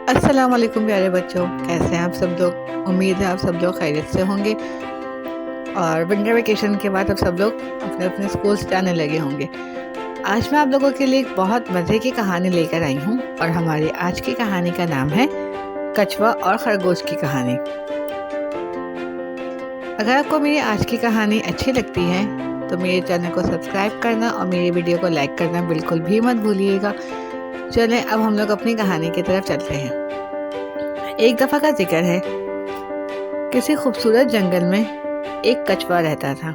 अस्सलाम वालेकुम प्यारे बच्चों, कैसे हैं आप सब लोग। उम्मीद है आप सब लोग खैरियत से होंगे और विंटर वेकेशन के बाद अब सब लोग अपने अपने स्कूल्स जाने लगे होंगे। आज मैं आप लोगों के लिए एक बहुत मज़े की कहानी लेकर आई हूँ और हमारी आज की कहानी का नाम है कछुआ और खरगोश की कहानी। अगर आपको मेरी आज की कहानी अच्छी लगती है तो मेरे चैनल को सब्सक्राइब करना और मेरी वीडियो को लाइक करना बिल्कुल भी मत भूलिएगा। चलें अब हम लोग अपनी कहानी की तरफ चलते हैं। एक दफ़ा का जिक्र है, किसी खूबसूरत जंगल में एक कछुआ रहता था।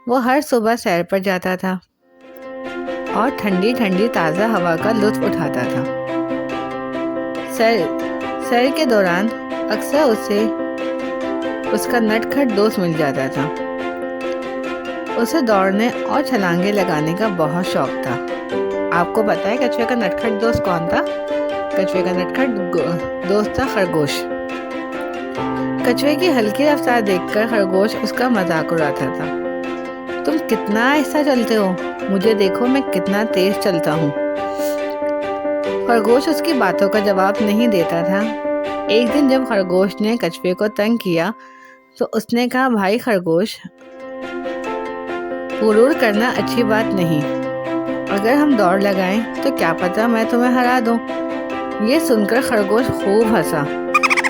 वो हर सुबह सैर पर जाता था और ठंडी ठंडी ताज़ा हवा का लुत्फ़ उठाता था। सैर के दौरान अक्सर उसे उसका नटखट दोस्त मिल जाता था। उसे दौड़ने और छलांगे लगाने का बहुत शौक था। आपको पता है कछुए का नटखट दोस्त कौन था? कछुए का नटखट दोस्त था खरगोश। कछुए की हल्की रफ्तार देखकर खरगोश उसका मजाक उड़ाता था। तुम कितना आहिस्ता चलते हो, मुझे देखो मैं कितना तेज चलता हूँ। खरगोश उसकी बातों का जवाब नहीं देता था। एक दिन जब खरगोश ने कछुए को तंग किया तो उसने कहा, भाई खरगोश, गुरूर करना अच्छी बात नहीं। अगर हम दौड़ लगाएं तो क्या पता मैं तुम्हें हरा दूं। ये सुनकर खरगोश खूब हंसा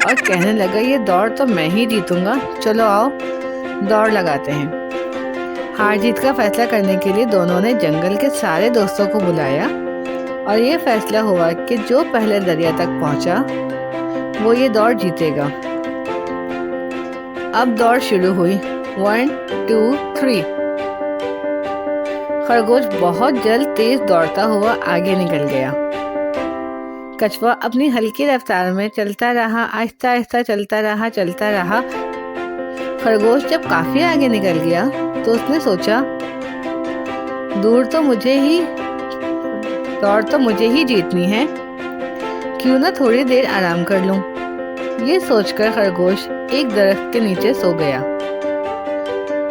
और कहने लगा, ये दौड़ तो मैं ही जीतूंगा, चलो आओ दौड़ लगाते हैं। हार जीत का फैसला करने के लिए दोनों ने जंगल के सारे दोस्तों को बुलाया और ये फैसला हुआ कि जो पहले दरिया तक पहुंचा वो ये दौड़ जीतेगा। अब दौड़ शुरू हुई। 1 2 3। खरगोश बहुत जल्द तेज दौड़ता हुआ आगे निकल गया। कछुआ अपनी हल्की रफ्तार में चलता रहा, आहिस्ता आहिस्ता चलता रहा। खरगोश जब काफी आगे निकल गया तो उसने सोचा, दौड़ तो मुझे ही जीतनी है, क्यों ना थोड़ी देर आराम कर लूं। ये सोचकर खरगोश एक दरख्त के नीचे सो गया।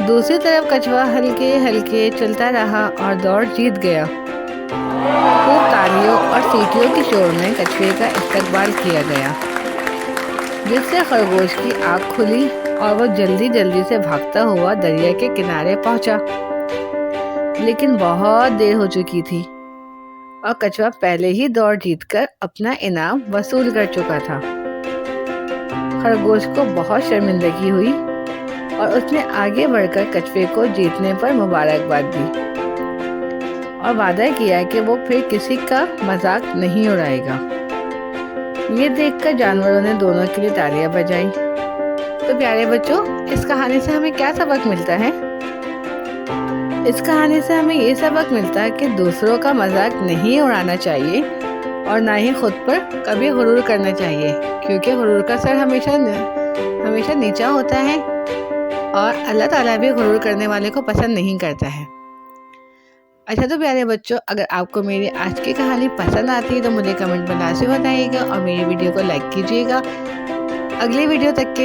दूसरी तरफ कछुआ हल्के हल्के चलता रहा और दौड़ जीत गया। खूब तालियों और सीटियों के शोर में कछुए का इस्तकबाल किया गया, जिससे खरगोश की आँख खुली और वो जल्दी जल्दी से भागता हुआ दरिया के किनारे पहुंचा। लेकिन बहुत देर हो चुकी थी और कछुआ पहले ही दौड़ जीतकर अपना इनाम वसूल कर चुका था। खरगोश को बहुत शर्मिंदगी हुई और उसने आगे बढ़कर कछुए को जीतने पर मुबारकबाद दी और वादा किया कि वो फिर किसी का मजाक नहीं उड़ाएगा। ये देखकर जानवरों ने दोनों के लिए तालियां बजाई। तो प्यारे बच्चों, इस कहानी से हमें क्या सबक मिलता है? इस कहानी से हमें ये सबक मिलता है कि दूसरों का मजाक नहीं उड़ाना चाहिए और ना ही खुद पर कभी गुरूर करना चाहिए, क्योंकि गुरूर का सर हमेशा नीचा होता है और अल्लाह ताला भी गुरूर करने वाले को पसंद नहीं करता है। अच्छा तो प्यारे बच्चों, अगर आपको मेरी आज की कहानी पसंद आती है तो मुझे कमेंट में लाजमी बताइएगा और मेरी वीडियो को लाइक कीजिएगा। अगली वीडियो तक के